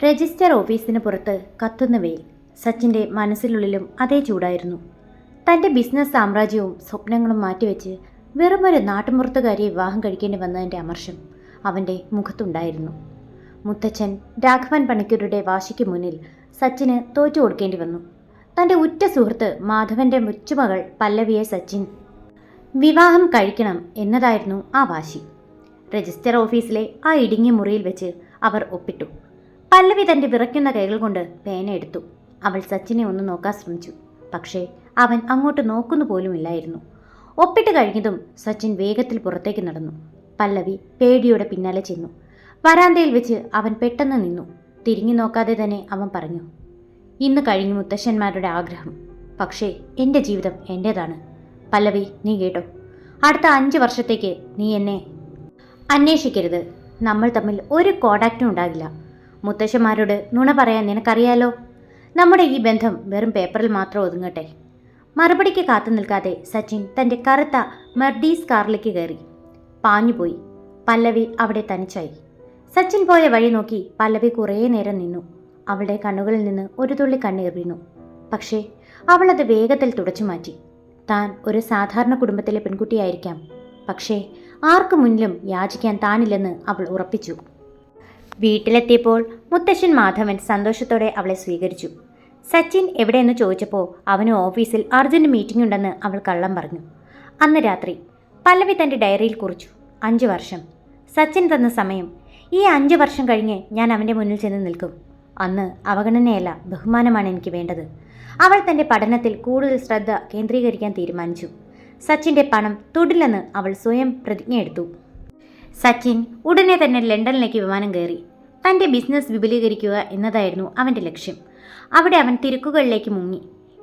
Register ഓഫീസിന് പുറത്ത് കത്തുന്ന വെയിൽ. സച്ചിൻ്റെ മനസ്സിനുള്ളിലും അതേ ചൂടായിരുന്നു. തൻ്റെ ബിസിനസ് സാമ്രാജ്യവും സ്വപ്നങ്ങളും മാറ്റിവെച്ച് വെറുമൊരു നാട്ടുമ്പുറത്തുകാരിയെ വിവാഹം കഴിക്കേണ്ടി വന്നതിൻ്റെ അമർഷം അവൻ്റെ മുഖത്തുണ്ടായിരുന്നു. മുത്തച്ഛൻ രാഘവൻ പണിക്കരുടെ വാശിക്ക് മുന്നിൽ സച്ചിന് തോറ്റു കൊടുക്കേണ്ടി വന്നു. തൻ്റെ ഉറ്റ സുഹൃത്ത് മാധവൻ്റെ മുച്ചുമകൾ പല്ലവിയെ സച്ചിൻ വിവാഹം കഴിക്കണം എന്നതായിരുന്നു ആ വാശി. രജിസ്റ്റർ ഓഫീസിലെ ആ ഇടുങ്ങിയ മുറിയിൽ വെച്ച് അവർ ഒപ്പിട്ടു. പല്ലവി തൻ്റെ വിറയ്ക്കുന്ന കൈകൾ കൊണ്ട് പേന എടുത്തു. അവൾ സച്ചിനെ ഒന്ന് നോക്കാൻ ശ്രമിച്ചു. പക്ഷേ അവൻ അങ്ങോട്ട് നോക്കുന്നു പോലുമില്ലായിരുന്നു. ഒപ്പിട്ട് കഴിഞ്ഞതും സച്ചിൻ വേഗത്തിൽ പുറത്തേക്ക് നടന്നു. പല്ലവി പേടിയോടെ പിന്നാലെ ചെന്നു. വരാന്തയിൽ വെച്ച് അവൻ പെട്ടെന്ന് നിന്നു. തിരിഞ്ഞു നോക്കാതെ തന്നെ അവൻ പറഞ്ഞു, ഇന്ന് കഴിഞ്ഞു മുത്തശ്ശന്മാരുടെ ആഗ്രഹം. പക്ഷേ എൻ്റെ ജീവിതം എൻ്റേതാണ്. പല്ലവി, നീ കേട്ടോ, അടുത്ത 5 വർഷത്തേക്ക് നീ എന്നെ അന്വേഷിക്കരുത്. നമ്മൾ തമ്മിൽ ഒരു കോണ്ടാക്റ്റും ഉണ്ടാകില്ല. മുത്തശ്ശന്മാരോട് നുണ പറയാൻ നിനക്കറിയാലോ. നമ്മുടെ ഈ ബന്ധം വെറും പേപ്പറിൽ മാത്രം ഒതുങ്ങട്ടെ. മറുപടിക്ക് കാത്തു നിൽക്കാതെ സച്ചിൻ തൻ്റെ കറുത്ത മെർഡീസ് കാറിലേക്ക് കയറി പാഞ്ഞുപോയി. പല്ലവി അവിടെ തനിച്ചായി. സച്ചിൻ പോയ വഴി നോക്കി പല്ലവി കുറേ നേരം നിന്നു. അവളുടെ കണ്ണുകളിൽ നിന്ന് ഒരു തുള്ളി കണ്ണീർ വീണു. പക്ഷേ അവളത് വേഗത്തിൽ തുടച്ചു മാറ്റി. താൻ ഒരു സാധാരണ കുടുംബത്തിലെ പെൺകുട്ടിയായിരിക്കാം, പക്ഷേ ആർക്കു മുന്നിലും യാചിക്കാൻ താനില്ലെന്ന് അവൾ ഉറപ്പിച്ചു. വീട്ടിലെത്തിയപ്പോൾ മുത്തശ്ശൻ മാധവൻ സന്തോഷത്തോടെ അവളെ സ്വീകരിച്ചു. സച്ചിൻ എവിടെയെന്ന് ചോദിച്ചപ്പോൾ അവന് ഓഫീസിൽ അർജന്റ് മീറ്റിംഗ് ഉണ്ടെന്ന് അവൾ കള്ളം പറഞ്ഞു. അന്ന് രാത്രി പല്ലവി തൻ്റെ ഡയറിയിൽ കുറിച്ചു, 5 വർഷം. സച്ചിൻ തന്ന സമയം. ഈ 5 വർഷം കഴിഞ്ഞ് ഞാൻ അവൻ്റെ മുന്നിൽ ചെന്ന് നിൽക്കും. അന്ന് അവഗണനയല്ല, ബഹുമാനമാണ് എനിക്ക് വേണ്ടത്. അവൾ തൻ്റെ പഠനത്തിൽ കൂടുതൽ ശ്രദ്ധ കേന്ദ്രീകരിക്കാൻ തീരുമാനിച്ചു. സച്ചിൻ്റെ പണം തൊടില്ലെന്ന് അവൾ സ്വയം പ്രതിജ്ഞയെടുത്തു. സച്ചിൻ ഉടനെ തന്നെ ലണ്ടനിലേക്ക് വിമാനം കയറി. തൻ്റെ ബിസിനസ് വിപുലീകരിക്കുക എന്നതായിരുന്നു അവൻ്റെ ലക്ഷ്യം. അവിടെ അവൻ തിരക്കുകളിലേക്ക് മുങ്ങി.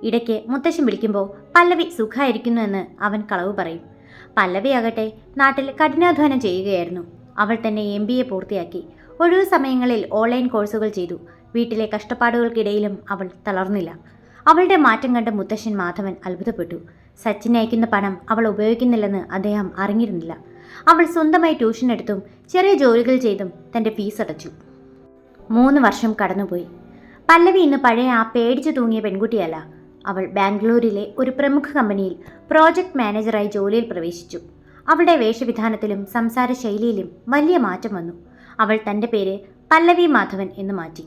ഇടയ്ക്ക് മുത്തശ്ശൻ വിളിക്കുമ്പോൾ പല്ലവി സുഖമായിരിക്കുന്നു എന്ന് അവൻ കളവ് പറയും. പല്ലവിയാകട്ടെ നാട്ടിൽ കഠിനാധ്വാനം ചെയ്യുകയായിരുന്നു. അവൾ തന്നെ MBA പൂർത്തിയാക്കി. ഒഴിവു സമയങ്ങളിൽ ഓൺലൈൻ കോഴ്സുകൾ ചെയ്തു. വീട്ടിലെ കഷ്ടപ്പാടുകൾക്കിടയിലും അവൾ തളർന്നില്ല. അവളുടെ മാറ്റം കണ്ട് മുത്തശ്ശൻ മാധവൻ അത്ഭുതപ്പെട്ടു. സച്ചിൻ അയക്കുന്ന പണം അവൾ ഉപയോഗിക്കുന്നില്ലെന്ന് അദ്ദേഹം അറിഞ്ഞിരുന്നില്ല. അവൾ സ്വന്തമായി ട്യൂഷൻ എടുത്തും ചെറിയ ജോലികൾ ചെയ്തും തൻ്റെ ഫീസ് അടച്ചു. 3 വർഷം കടന്നുപോയി. പല്ലവി ഇന്ന് പഴയ ആ പേടിച്ചു തൂങ്ങിയ പെൺകുട്ടിയല്ല. അവൾ ബാംഗ്ലൂരിലെ ഒരു പ്രമുഖ കമ്പനിയിൽ പ്രോജക്റ്റ് മാനേജറായി ജോലിയിൽ പ്രവേശിച്ചു. അവളുടെ വേഷവിധാനത്തിലും സംസാര ശൈലിയിലും വലിയ മാറ്റം വന്നു. അവൾ തൻ്റെ പേര് പല്ലവി മാധവൻ എന്ന് മാറ്റി.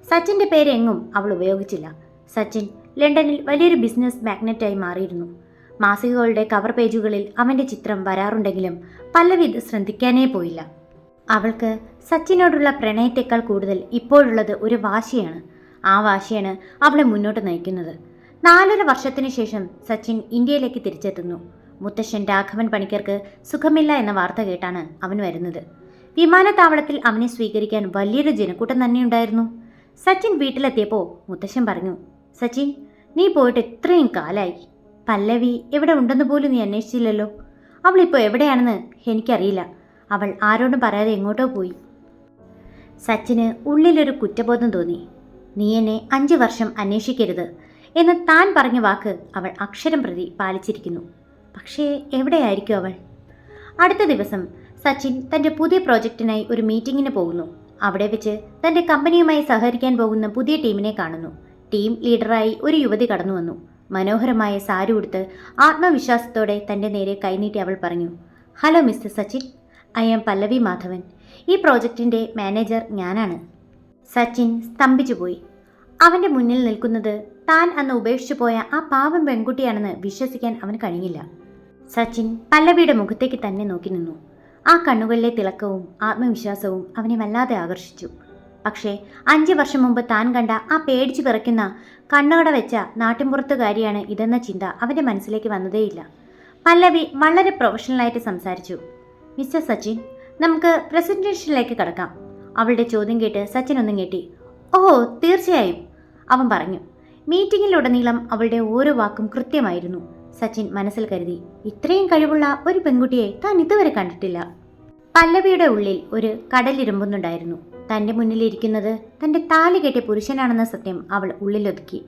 സച്ചിൻ്റെ പേര് എങ്ങും അവൾ ഉപയോഗിച്ചില്ല. സച്ചിൻ ലണ്ടനിൽ വലിയൊരു ബിസിനസ് മാഗ്നറ്റായി മാറിയിരുന്നു. മാസികകളുടെ കവർ പേജുകളിൽ അവൻ്റെ ചിത്രം വരാറുണ്ടെങ്കിലും പല്ലവി ഇത് ശ്രദ്ധിക്കാനേ പോയില്ല. അവൾക്ക് സച്ചിനോടുള്ള പ്രണയത്തേക്കാൾ കൂടുതൽ ഇപ്പോഴുള്ളത് ഒരു വാശിയാണ്. ആ വാശിയാണ് അവളെ മുന്നോട്ട് നയിക്കുന്നത്. 4.5 വർഷത്തിനു ശേഷം സച്ചിൻ ഇന്ത്യയിലേക്ക് തിരിച്ചെത്തുന്നു. മുത്തശ്ശൻ രാഘവൻ പണിക്കർക്ക് സുഖമില്ല എന്ന വാർത്ത കേട്ടാണ് അവൻ വരുന്നത്. വിമാനത്താവളത്തിൽ അവനെ സ്വീകരിക്കാൻ വലിയൊരു ജനക്കൂട്ടം തന്നെയുണ്ടായിരുന്നു. സച്ചിൻ വീട്ടിലെത്തിയപ്പോൾ മുത്തശ്ശൻ പറഞ്ഞു, സച്ചിൻ, നീ പോയിട്ട് ഇത്രയും കാലായി. പല്ലവി എവിടെ ഉണ്ടെന്ന് പോലും നീ അന്വേഷിച്ചില്ലല്ലോ. അവളിപ്പോൾ എവിടെയാണെന്ന് എനിക്കറിയില്ല. അവൾ ആരോടും പറയാതെ എങ്ങോട്ടോ പോയി. സച്ചിന് ഉള്ളിലൊരു കുറ്റബോധം തോന്നി. നീ എന്നെ 5 വർഷം അന്വേഷിക്കരുത് എന്ന് താൻ പറഞ്ഞ വാക്ക് അവൾ അക്ഷരം പ്രതി പാലിച്ചിരിക്കുന്നു. പക്ഷേ എവിടെയായിരിക്കും അവൾ? അടുത്ത ദിവസം സച്ചിൻ തൻ്റെ പുതിയ പ്രോജക്റ്റിനായി ഒരു മീറ്റിങ്ങിന് പോകുന്നു. അവിടെ വെച്ച് തൻ്റെ കമ്പനിയുമായി സഹകരിക്കാൻ പോകുന്ന പുതിയ ടീമിനെ കാണുന്നു. ടീം ലീഡറായി ഒരു യുവതി കടന്നു വന്നു. മനോഹരമായ സാരി ഉടുത്ത് ആത്മവിശ്വാസത്തോടെ തൻ്റെ നേരെ കൈനീട്ടി അവൾ പറഞ്ഞു, hello mister Sachin, I am Pallavi Madhavan. ഈ പ്രോജക്റ്റിൻ്റെ മാനേജർ ഞാനാണ്. സച്ചിൻ സ്തംഭിച്ചുപോയി. അവൻ്റെ മുന്നിൽ നിൽക്കുന്നത് താൻ അന്ന് ഉപേക്ഷിച്ചു പോയ ആ പാവം പെൺകുട്ടിയാണെന്ന് വിശ്വസിക്കാൻ അവന് കഴിഞ്ഞില്ല. സച്ചിൻ പല്ലവിയുടെ മുഖത്തേക്ക് തന്നെ നോക്കി നിന്നു. ആ കണ്ണുകളിലെ തിളക്കവും ആത്മവിശ്വാസവും അവനെ വല്ലാതെ ആകർഷിച്ചു. പക്ഷേ 5 വർഷം മുമ്പ് താൻ കണ്ട ആ പേടിച്ചു വിറയ്ക്കുന്ന കണ്ണുകട വെച്ച നാട്ടിൻപുറത്തുകാരിയാണ് ഇതെന്ന ചിന്ത അവൻ്റെ മനസ്സിലേക്ക് വന്നതേയില്ല. പല്ലവി വളരെ പ്രൊഫഷണലായിട്ട് സംസാരിച്ചു. മിസ്റ്റർ സച്ചിൻ, നമുക്ക് പ്രസന്റേഷനിലേക്ക് കടക്കാം. അവളുടെ ചോദ്യം കേട്ട് സച്ചിൻ ഒന്നും ഞെട്ടി. ഓ, തീർച്ചയായും, അവൻ പറഞ്ഞു. മീറ്റിങ്ങിലുടനീളം അവളുടെ ഓരോ വാക്കും കൃത്യമായിരുന്നു. സച്ചിൻ മനസ്സിൽ കരുതി, ഇത്രയും കഴിവുള്ള ഒരു പെൺകുട്ടിയെ താൻ ഇതുവരെ കണ്ടിട്ടില്ല. പല്ലവിയുടെ ഉള്ളിൽ ഒരു കടലിരുമ്പുന്നുണ്ടായിരുന്നു. തൻ്റെ മുന്നിലിരിക്കുന്നത് തൻ്റെ താലി കെട്ടിയ പുരുഷനാണെന്ന സത്യം അവൾ ഉള്ളിലൊതുക്കി.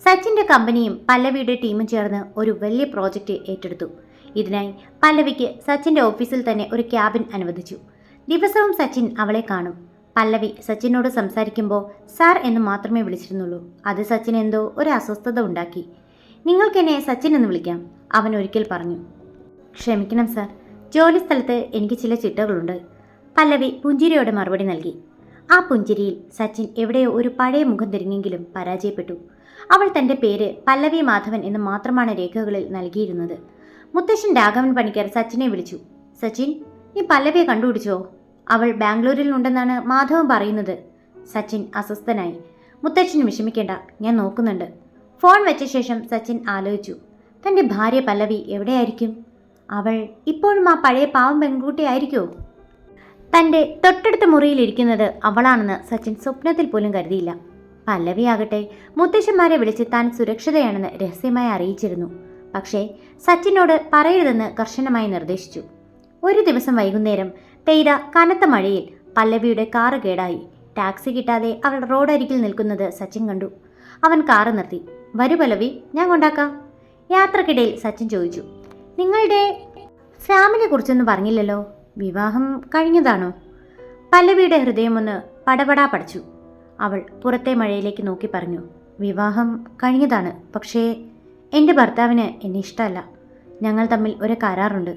സച്ചിൻ്റെ കമ്പനിയും പല്ലവിയുടെ ടീമും ചേർന്ന് ഒരു വലിയ പ്രോജക്റ്റ് ഏറ്റെടുത്തു. ഇതിനായി പല്ലവിക്ക് സച്ചിൻ്റെ ഓഫീസിൽ തന്നെ ഒരു ക്യാബിൻ അനുവദിച്ചു. ദിവസവും സച്ചിൻ അവളെ കാണും. പല്ലവി സച്ചിനോട് സംസാരിക്കുമ്പോൾ സാർ എന്ന് മാത്രമേ വിളിച്ചിരുന്നുള്ളൂ. അത് സച്ചിൻ എന്തോ ഒരു അസ്വസ്ഥത ഉണ്ടാക്കി. നിങ്ങൾക്കെന്നെ സച്ചിൻ എന്ന് വിളിക്കാം, അവൻ ഒരിക്കൽ പറഞ്ഞു. ക്ഷമിക്കണം സാർ, ജോലി സ്ഥലത്ത് എനിക്ക് ചില ചിട്ടകളുണ്ട്, പല്ലവി പുഞ്ചിരിയോടെ മറുപടി നൽകി. ആ പുഞ്ചിരിയിൽ സച്ചിൻ എവിടെയോ ഒരു പഴയ മുഖം തിരിഞ്ഞെങ്കിലും പരാജയപ്പെട്ടു. അവൾ തൻ്റെ പേര് പല്ലവി മാധവൻ എന്ന് മാത്രമാണ് രേഖകളിൽ നൽകിയിരുന്നത്. മുത്തശ്ശൻ രാഘവൻ പണിക്കർ സച്ചിനെ വിളിച്ചു. സച്ചിൻ, നീ പല്ലവിയെ കണ്ടുപിടിച്ചോ? അവൾ ബാംഗ്ലൂരിൽ ഉണ്ടെന്നാണ് മാധവൻ പറയുന്നത്. സച്ചിൻ അസ്വസ്ഥനായി. മുത്തശ്ശൻ വിഷമിക്കേണ്ട, ഞാൻ നോക്കുന്നുണ്ട്. ഫോൺ വെച്ച ശേഷം സച്ചിൻ ആലോചിച്ചു, തൻ്റെ ഭാര്യ പല്ലവി എവിടെയായിരിക്കും? അവൾ ഇപ്പോഴും ആ പഴയ പാവം പെൺകുട്ടിയായിരിക്കുമോ? തൻ്റെ തൊട്ടടുത്ത മുറിയിലിരിക്കുന്നത് അവളാണെന്ന് സച്ചിൻ സ്വപ്നത്തിൽ പോലും കരുതിയില്ല. പല്ലവിയാകട്ടെ മുത്തശ്ശന്മാരെ വിളിച്ച് താൻ സുരക്ഷിതയാണെന്ന് രഹസ്യമായി അറിയിച്ചിരുന്നു. പക്ഷേ സച്ചിനോട് പറയരുതെന്ന് കർശനമായി നിർദ്ദേശിച്ചു. ഒരു ദിവസം വൈകുന്നേരം പെയ്ത കനത്ത മഴയിൽ പല്ലവിയുടെ കാറ് കേടായി. ടാക്സി കിട്ടാതെ അവൾ റോഡരികിൽ നിൽക്കുന്നത് സച്ചിൻ കണ്ടു. അവൻ കാറ് നിർത്തി. വരൂ പല്ലവി, ഞാൻ കൊണ്ടാക്കാം. യാത്രക്കിടയിൽ സച്ചിൻ ചോദിച്ചു, നിങ്ങളുടെ ഫാമിലിയെക്കുറിച്ചൊന്നും പറഞ്ഞില്ലല്ലോ, വിവാഹം കഴിഞ്ഞതാണോ? പല്ലവിയുടെ ഹൃദയമൊന്ന് പടപടാ പടച്ചു. അവൾ പുറത്തെ മഴയിലേക്ക് നോക്കി പറഞ്ഞു, വിവാഹം കഴിഞ്ഞതാണ്. പക്ഷേ എൻ്റെ ഭർത്താവിന് എന്നെ ഇഷ്ടമല്ല. ഞങ്ങൾ തമ്മിൽ ഒരു കരാറുണ്ട്,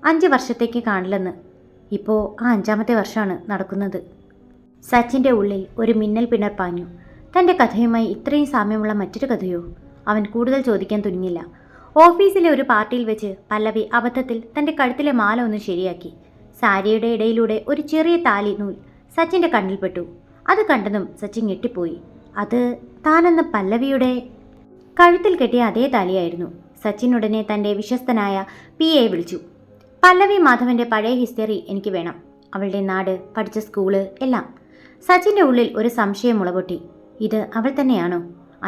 5 വർഷത്തേക്ക് കാണില്ലെന്ന്. ഇപ്പോൾ ആ 5ാമത്തെ വർഷമാണ് നടക്കുന്നത്. സച്ചിൻ്റെ ഉള്ളിൽ ഒരു മിന്നൽ പിണർ പാഞ്ഞു. തൻ്റെ കഥയുമായി ഇത്രയും സാമ്യമുള്ള മറ്റൊരു കഥയോ? അവൻ കൂടുതൽ ചോദിക്കാൻ തുനിഞ്ഞില്ല. ഓഫീസിലെ ഒരു പാർട്ടിയിൽ വെച്ച് പല്ലവി അബദ്ധത്തിൽ തൻ്റെ കഴുത്തിലെ മാല ഒന്ന് ശരിയാക്കി. സാരിയുടെ ഇടയിലൂടെ ഒരു ചെറിയ താലി നൂൽ സച്ചിൻ്റെ കണ്ണിൽപ്പെട്ടു. അത് കണ്ടതും സച്ചിൻ ഞെട്ടിപ്പോയി. അത് താനെന്ന് പല്ലവിയുടെ കഴുത്തിൽ കെട്ടിയ അതേ താലിയായിരുന്നു. സച്ചിൻ ഉടനെ തൻ്റെ വിശ്വസ്തനായ PA വിളിച്ചു. പല്ലവി മാധവൻ്റെ പഴയ ഹിസ്റ്ററി എനിക്ക് വേണം, അവളുടെ നാട്, പഠിച്ച സ്കൂള് എല്ലാം. സച്ചിൻ്റെ ഉള്ളിൽ ഒരു സംശയം മുളപൊട്ടി. ഇത് അവൾ തന്നെയാണോ?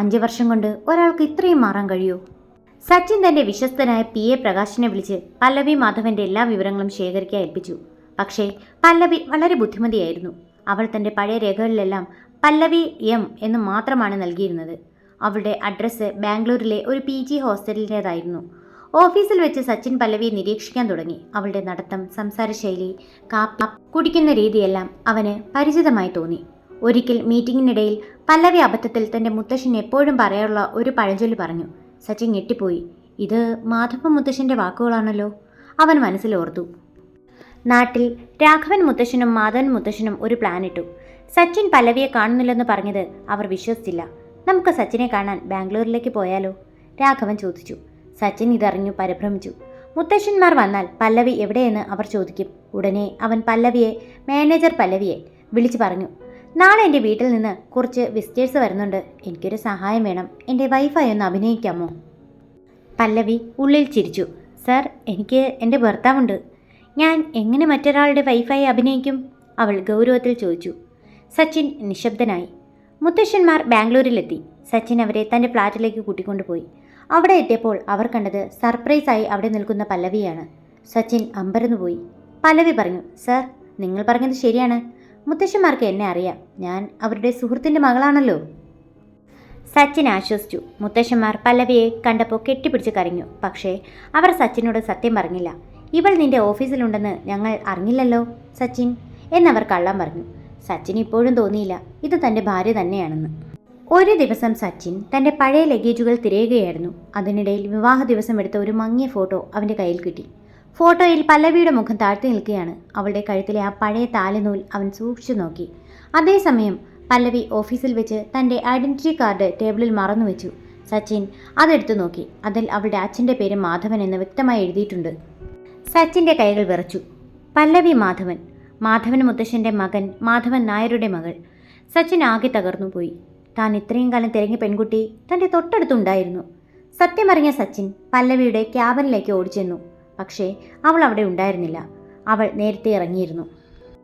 5 വർഷം കൊണ്ട് ഒരാൾക്ക് ഇത്രയും മാറാൻ കഴിയുമോ? സച്ചിൻ തൻ്റെ വിശ്വസ്തനായ PA പ്രകാശിനെ വിളിച്ച് പല്ലവി മാധവൻ്റെ എല്ലാ വിവരങ്ങളും ശേഖരിക്കാൻ ഏൽപ്പിച്ചു. പക്ഷേ പല്ലവി വളരെ ബുദ്ധിമതിയായിരുന്നു. അവൾ തൻ്റെ പഴയ രേഖകളിലെല്ലാം പല്ലവി M എന്ന് മാത്രമാണ് നൽകിയിരുന്നത്. അവളുടെ അഡ്രസ്സ് ബാംഗ്ലൂരിലെ ഒരു PG ഹോസ്റ്റലിൻ്റേതായിരുന്നു. ഓഫീസിൽ വെച്ച് സച്ചിൻ പല്ലവിയെ നിരീക്ഷിക്കാൻ തുടങ്ങി. അവളുടെ നടത്തം, സംസാരശൈലി, കാപ്പി കുടിക്കുന്ന രീതിയെല്ലാം അവന് പരിചിതമായി തോന്നി. ഒരിക്കൽ മീറ്റിങ്ങിനിടയിൽ പല്ലവി അബദ്ധത്തിൽ തൻ്റെ മുത്തശ്ശൻ എപ്പോഴും പറയാനുള്ള ഒരു പഴഞ്ചൊല്ലി പറഞ്ഞു. സച്ചിൻ ഞെട്ടിപ്പോയി. ഇത് മാധവ മുത്തശ്ശൻ്റെ വാക്കുകളാണല്ലോ, അവൻ മനസ്സിലോർത്തു. നാട്ടിൽ രാഘവൻ മുത്തശ്ശനും മാധവൻ മുത്തശ്ശനും ഒരു പ്ലാനിട്ടു. സച്ചിൻ പല്ലവിയെ കാണുന്നില്ലെന്ന് പറഞ്ഞത് അവർ വിശ്വസിച്ചില്ല. നമുക്ക് സച്ചിനെ കാണാൻ ബാംഗ്ലൂരിലേക്ക് പോയാലോ? രാഘവൻ ചോദിച്ചു. സച്ചിൻ ഇതറിഞ്ഞു പരിഭ്രമിച്ചു. മുത്തശ്ശന്മാർ വന്നാൽ പല്ലവി എവിടെയെന്ന് അവർ ചോദിക്കും. ഉടനെ അവൻ മാനേജർ പല്ലവിയെ വിളിച്ചു പറഞ്ഞു, നാളെ എൻ്റെ വീട്ടിൽ നിന്ന് കുറച്ച് വിസിറ്റേഴ്സ് വരുന്നുണ്ട്, എനിക്കൊരു സഹായം വേണം, എൻ്റെ വൈഫായി ഒന്ന് അഭിനയിക്കാമോ? പല്ലവി ഉള്ളിൽ ചിരിച്ചു. സർ, എനിക്ക് എൻ്റെ ഭർത്താവുണ്ട്, ഞാൻ എങ്ങനെ മറ്റൊരാളുടെ വൈഫായി അഭിനയിക്കും? അവൾ ഗൗരവത്തിൽ ചോദിച്ചു. സച്ചിൻ നിശബ്ദനായി. മുത്തശ്ശന്മാർ ബാംഗ്ലൂരിലെത്തി. സച്ചിൻ അവരെ തൻ്റെ ഫ്ലാറ്റിലേക്ക് കൂട്ടിക്കൊണ്ടുപോയി. അവിടെ എത്തിയപ്പോൾ അവർ കണ്ടത് സർപ്രൈസായി അവിടെ നിൽക്കുന്ന പല്ലവിയാണ്. സച്ചിൻ അമ്പരന്നുപോയി. പല്ലവി പറഞ്ഞു, സർ, നിങ്ങൾ പറഞ്ഞത് ശരിയാണ്, മുത്തശ്ശന്മാർക്ക് എന്നെ അറിയാം, ഞാൻ അവരുടെ സുഹൃത്തിൻ്റെ മകളാണല്ലോ. സച്ചിൻ ആശ്വസിച്ചു. മുത്തശ്ശന്മാർ പല്ലവിയെ കണ്ടപ്പോൾ കെട്ടിപ്പിടിച്ച് കരഞ്ഞു. പക്ഷേ അവർ സച്ചിനോട് സത്യം പറഞ്ഞില്ല. ഇവൾ നിന്റെ ഓഫീസിലുണ്ടെന്ന് ഞങ്ങൾ അറിഞ്ഞില്ലല്ലോ സച്ചിൻ എന്നവർ കള്ളം പറഞ്ഞു. സച്ചിൻ ഇപ്പോഴും തോന്നിയില്ല ഇത് തൻ്റെ ഭാര്യ തന്നെയാണെന്ന്. ഒരു ദിവസം സച്ചിൻ തൻ്റെ പഴയ ലഗേജുകൾ തിരയുകയായിരുന്നു. അതിനിടയിൽ വിവാഹ ദിവസം എടുത്ത ഒരു മങ്ങിയ ഫോട്ടോ അവൻ്റെ കയ്യിൽ കിട്ടി. ഫോട്ടോയിൽ പല്ലവിയുടെ മുഖം താഴ്ത്തി നിൽക്കുകയാണ്. അവളുടെ കഴുത്തിലെ ആ പഴയ താലിനൂൽ അവൻ സൂക്ഷിച്ചു നോക്കി. അതേസമയം പല്ലവി ഓഫീസിൽ വെച്ച് തൻ്റെ ഐഡൻറ്റിറ്റി കാർഡ് ടേബിളിൽ മറന്നുവെച്ചു. സച്ചിൻ അതെടുത്തു നോക്കി. അതിൽ അവളുടെ അച്ഛൻ്റെ പേര് മാധവൻ എന്ന് വ്യക്തമായി എഴുതിയിട്ടുണ്ട്. സച്ചിൻ്റെ കൈകൾ വിറച്ചു. പല്ലവി മാധവൻ, മാധവൻ മുത്തശ്ശൻ്റെ മകൻ, മാധവൻ നായരുടെ മകൾ. സച്ചിൻ ആകെ തകർന്നുപോയി. താൻ ഇത്രയും കാലം തിരഞ്ഞ പെൺകുട്ടി തൻ്റെ തൊട്ടടുത്തുണ്ടായിരുന്നു. സത്യമറിഞ്ഞ സച്ചിൻ പല്ലവിയുടെ ക്യാബിനിലേക്ക് ഓടിച്ചെന്നു. പക്ഷേ അവൾ അവിടെ ഉണ്ടായിരുന്നില്ല. അവൾ നേരത്തെ ഇറങ്ങിയിരുന്നു.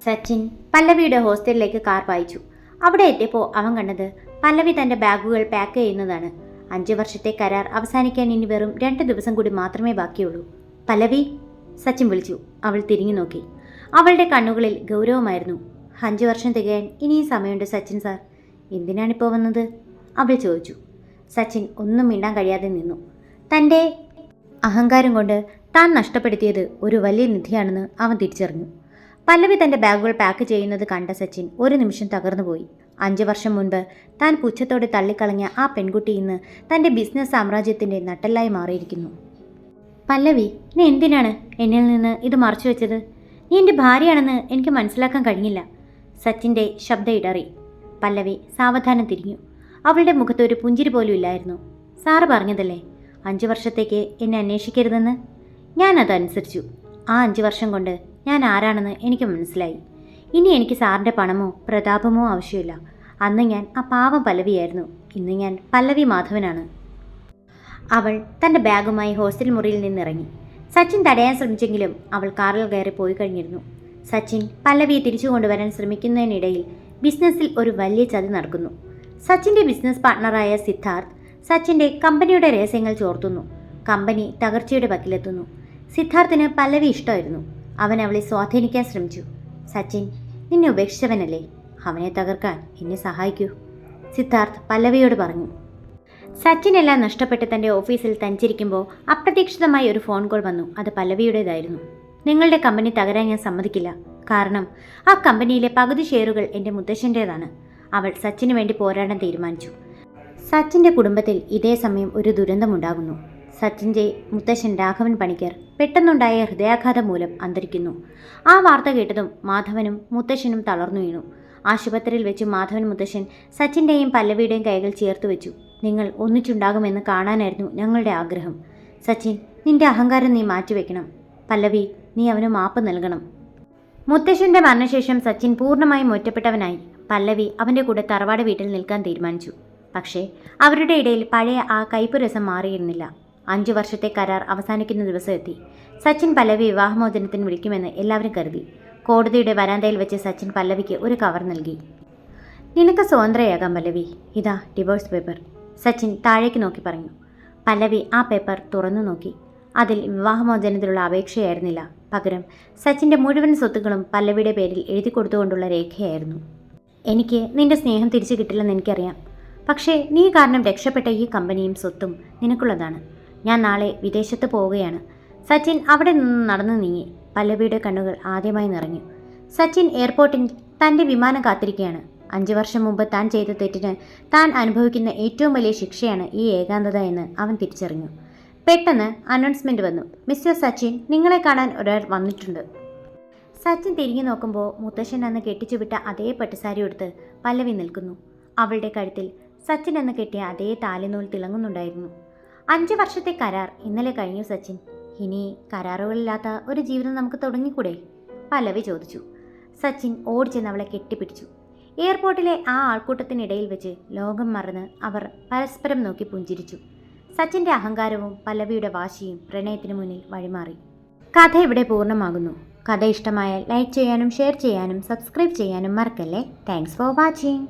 സച്ചിൻ പല്ലവിയുടെ ഹോസ്റ്റലിലേക്ക് കാർ പായിച്ചു. അവിടെ എത്തിയപ്പോൾ അവൻ കണ്ടത് പല്ലവി തൻ്റെ ബാഗുകൾ പാക്ക് ചെയ്യുന്നതാണ്. 5 വർഷത്തെ കരാർ അവസാനിക്കാൻ ഇനി വെറും 2 ദിവസം കൂടി മാത്രമേ ബാക്കിയുള്ളൂ. പല്ലവി, സച്ചിൻ വിളിച്ചു. അവൾ തിരിഞ്ഞു നോക്കി. അവളുടെ കണ്ണുകളിൽ ഗൗരവമായിരുന്നു. 5 വർഷം തികയാൻ ഇനിയും സമയമുണ്ട് സച്ചിൻ സാർ. എന്തിനാണിപ്പോൾ വന്നത്? അവൾ ചോദിച്ചു. സച്ചിൻ ഒന്നും മിണ്ടാൻ കഴിയാതെ നിന്നു. തൻ്റെ അഹങ്കാരം കൊണ്ട് താൻ നഷ്ടപ്പെടുത്തിയത് ഒരു വലിയ നിധിയാണെന്ന് അവൻ തിരിച്ചറിഞ്ഞു. പല്ലവി തൻ്റെ ബാഗുകൾ പാക്ക് ചെയ്യുന്നത് കണ്ട സച്ചിൻ ഒരു നിമിഷം തകർന്നുപോയി. 5 വർഷം മുൻപ് താൻ പുച്ഛത്തോടെ തള്ളിക്കളഞ്ഞ ആ പെൺകുട്ടി ഇന്ന് തൻ്റെ ബിസിനസ് സാമ്രാജ്യത്തിൻ്റെ നട്ടെല്ലായി മാറിയിരിക്കുന്നു. പല്ലവി, നീ എന്തിനാണ് എന്നിൽ നിന്ന് ഇത് മറച്ചു വെച്ചത്? നീ എൻ്റെ ഭാര്യയാണെന്ന് എനിക്ക് മനസ്സിലാക്കാൻ കഴിഞ്ഞില്ല. സച്ചിൻ്റെ ശബ്ദം ഇടറി. പല്ലവി സാവധാനം തിരിഞ്ഞു. അവളുടെ മുഖത്ത് ഒരു പുഞ്ചിരി പോലും ഇല്ലായിരുന്നു. സാറ് പറഞ്ഞതല്ലേ 5 വർഷത്തേക്ക് എന്നെ അന്വേഷിക്കരുതെന്ന്. ഞാനതനുസരിച്ചു. ആ 5 വർഷം കൊണ്ട് ഞാൻ ആരാണെന്ന് എനിക്ക് മനസ്സിലായി. ഇനി എനിക്ക് സാറിൻ്റെ പണമോ പ്രതാപമോ ആവശ്യമില്ല. അന്ന് ഞാൻ ആ പാവം പല്ലവിയായിരുന്നു. ഇന്ന് ഞാൻ പല്ലവി മാധവനാണ്. അവൾ തൻ്റെ ബാഗുമായി ഹോസ്റ്റൽ മുറിയിൽ നിന്നിറങ്ങി. സച്ചിൻ തടയാൻ ശ്രമിച്ചെങ്കിലും അവൾ കാറിൽ കയറി പോയി കഴിഞ്ഞിരുന്നു. സച്ചിൻ പല്ലവിയെ തിരിച്ചു കൊണ്ടുവരാൻ ശ്രമിക്കുന്നതിനിടയിൽ ബിസിനസ്സിൽ ഒരു വലിയ ചതി നടക്കുന്നു. സച്ചിൻ്റെ ബിസിനസ് പാർട്ട്ണറായ സിദ്ധാർത്ഥ് സച്ചിൻ്റെ കമ്പനിയുടെ രഹസ്യങ്ങൾ ചോർത്തുന്നു. കമ്പനി തകർച്ചയുടെ വക്കിലെത്തുന്നു. സിദ്ധാർത്ഥിന് പല്ലവി ഇഷ്ടമായിരുന്നു. അവൻ അവളെ സ്വാധീനിക്കാൻ ശ്രമിച്ചു. സച്ചിൻ, നിന്നെ ഉപേക്ഷിച്ചവനല്ലേ, അവനെ തകർക്കാൻ എന്നെ സഹായിക്കൂ, സിദ്ധാർത്ഥ് പല്ലവിയോട് പറഞ്ഞു. സച്ചിനെല്ലാം നഷ്ടപ്പെട്ട് തൻ്റെ ഓഫീസിൽ തഞ്ചിരിക്കുമ്പോൾ അപ്രതീക്ഷിതമായി ഒരു ഫോൺ കോൾ വന്നു. അത് പല്ലവിയുടേതായിരുന്നു. നിങ്ങളുടെ കമ്പനി തകരാൻ ഞാൻ സമ്മതിക്കില്ല. കാരണം ആ കമ്പനിയിലെ പകുതി ഷെയറുകൾ എൻ്റെ മുത്തശ്ശൻ്റേതാണ്. അവൾ സച്ചിന് വേണ്ടി പോരാടാൻ തീരുമാനിച്ചു. സച്ചിൻ്റെ കുടുംബത്തിൽ ഇതേ സമയം ഒരു ദുരന്തമുണ്ടാകുന്നു. സച്ചിൻ്റെ മുത്തശ്ശൻ രാഘവൻ പണിക്കർ പെട്ടെന്നുണ്ടായ ഹൃദയാഘാതം മൂലം അന്തരിക്കുന്നു. ആ വാർത്ത കേട്ടതും മാധവനും മുത്തശ്ശനും തളർന്നു വീണു. ആശുപത്രിയിൽ വെച്ച് മാധവൻ മുത്തശ്ശൻ സച്ചിൻ്റെയും പല്ലവിയുടെയും കൈകൾ ചേർത്ത് വെച്ചു. നിങ്ങൾ ഒന്നിച്ചുണ്ടാകുമെന്ന് കാണാനായിരുന്നു ഞങ്ങളുടെ ആഗ്രഹം. സച്ചിൻ, നിന്റെ അഹങ്കാരം നീ മാറ്റിവെക്കണം. പല്ലവി, നീ അവന് മാപ്പ് നൽകണം. മുത്തശ്ശൻ്റെ മരണശേഷം സച്ചിൻ പൂർണ്ണമായും ഒറ്റപ്പെട്ടവനായി. പല്ലവി അവൻ്റെ കൂടെ തറവാട് വീട്ടിൽ നിൽക്കാൻ തീരുമാനിച്ചു. പക്ഷേ അവരുടെ ഇടയിൽ പഴയ ആ കയ്പ് രസം മാറിയിരുന്നില്ല. 5 വർഷത്തെ കരാർ അവസാനിക്കുന്ന ദിവസം എത്തി. സച്ചിൻ പല്ലവി വിവാഹമോചനത്തിന് വിളിക്കുമെന്ന് എല്ലാവരും കരുതി. കോടതിയുടെ വരാന്തയിൽ വെച്ച് സച്ചിൻ പല്ലവിക്ക് ഒരു കവർ നൽകി. നിനക്ക് സ്വതന്ത്രയാകാം പല്ലവി, ഇതാ ഡിവോഴ്സ് പേപ്പർ, സച്ചിൻ താഴേക്ക് നോക്കി പറഞ്ഞു. പല്ലവി ആ പേപ്പർ തുറന്നു നോക്കി. അതിൽ വിവാഹമോചനത്തിലുള്ള അപേക്ഷയായിരുന്നില്ല. പകരം സച്ചിൻ്റെ മുഴുവൻ സ്വത്തുക്കളും പല്ലവിയുടെ പേരിൽ എഴുതി കൊടുത്തുകൊണ്ടുള്ള രേഖയായിരുന്നു. എനിക്ക് നിന്റെ സ്നേഹം തിരിച്ചു കിട്ടില്ലെന്ന് എനിക്കറിയാം. പക്ഷേ നീ കാരണം രക്ഷപ്പെട്ട ഈ കമ്പനിയും സ്വത്തും നിനക്കുള്ളതാണ്. ഞാൻ നാളെ വിദേശത്ത് പോവുകയാണ്. സച്ചിൻ അവിടെ നിന്ന് നടന്നു നീങ്ങി. പല്ലവിയുടെ കണ്ണുകൾ ആദ്യമായി നിറഞ്ഞു. സച്ചിൻ എയർപോർട്ടിൽ തൻ്റെ വിമാനം കാത്തിരിക്കുകയാണ്. 5 വർഷം മുമ്പ് താൻ ചെയ്ത തെറ്റിന് താൻ അനുഭവിക്കുന്ന ഏറ്റവും വലിയ ശിക്ഷയാണ് ഈ ഏകാന്തത എന്ന് അവൻ തിരിച്ചറിഞ്ഞു. പെട്ടെന്ന് അനൗൺസ്മെൻറ്റ് വന്നു. മിസ്റ്റർ സച്ചിൻ, നിങ്ങളെ കാണാൻ ഒരാൾ വന്നിട്ടുണ്ട്. സച്ചിൻ തിരിഞ്ഞു നോക്കുമ്പോൾ മുത്തശ്ശൻ അന്ന് കെട്ടിച്ചുവിട്ട അതേ പട്ടുസാരി എടുത്ത് പല്ലവി നിൽക്കുന്നു. അവളുടെ കഴുത്തിൽ സച്ചിൻ എന്ന് കെട്ടിയ അതേ താലിനൂൽ തിളങ്ങുന്നുണ്ടായിരുന്നു. 5 വർഷത്തെ കരാർ ഇന്നലെ കഴിഞ്ഞു സച്ചിൻ. ഇനി കരാറുകളില്ലാത്ത ഒരു ജീവിതം നമുക്ക് തുടങ്ങിക്കൂടെ? പല്ലവി ചോദിച്ചു. സച്ചിൻ ഓടിച്ചെന്ന് അവളെ കെട്ടിപ്പിടിച്ചു. എയർപോർട്ടിലെ ആ ആൾക്കൂട്ടത്തിനിടയിൽ വെച്ച് ലോകം മറന്ന് അവർ പരസ്പരം നോക്കി പുഞ്ചിരിച്ചു. സച്ചിൻ്റെ അഹങ്കാരവും പല്ലവിയുടെ വാശിയും പ്രണയത്തിന് മുന്നിൽ വഴിമാറി. കഥ ഇവിടെ പൂർണ്ണമാകുന്നു. കഥ ഇഷ്ടമായാൽ ലൈക്ക് ചെയ്യാനും ഷെയർ ചെയ്യാനും സബ്സ്ക്രൈബ് ചെയ്യാനും മറക്കല്ലേ. Thanks for watching.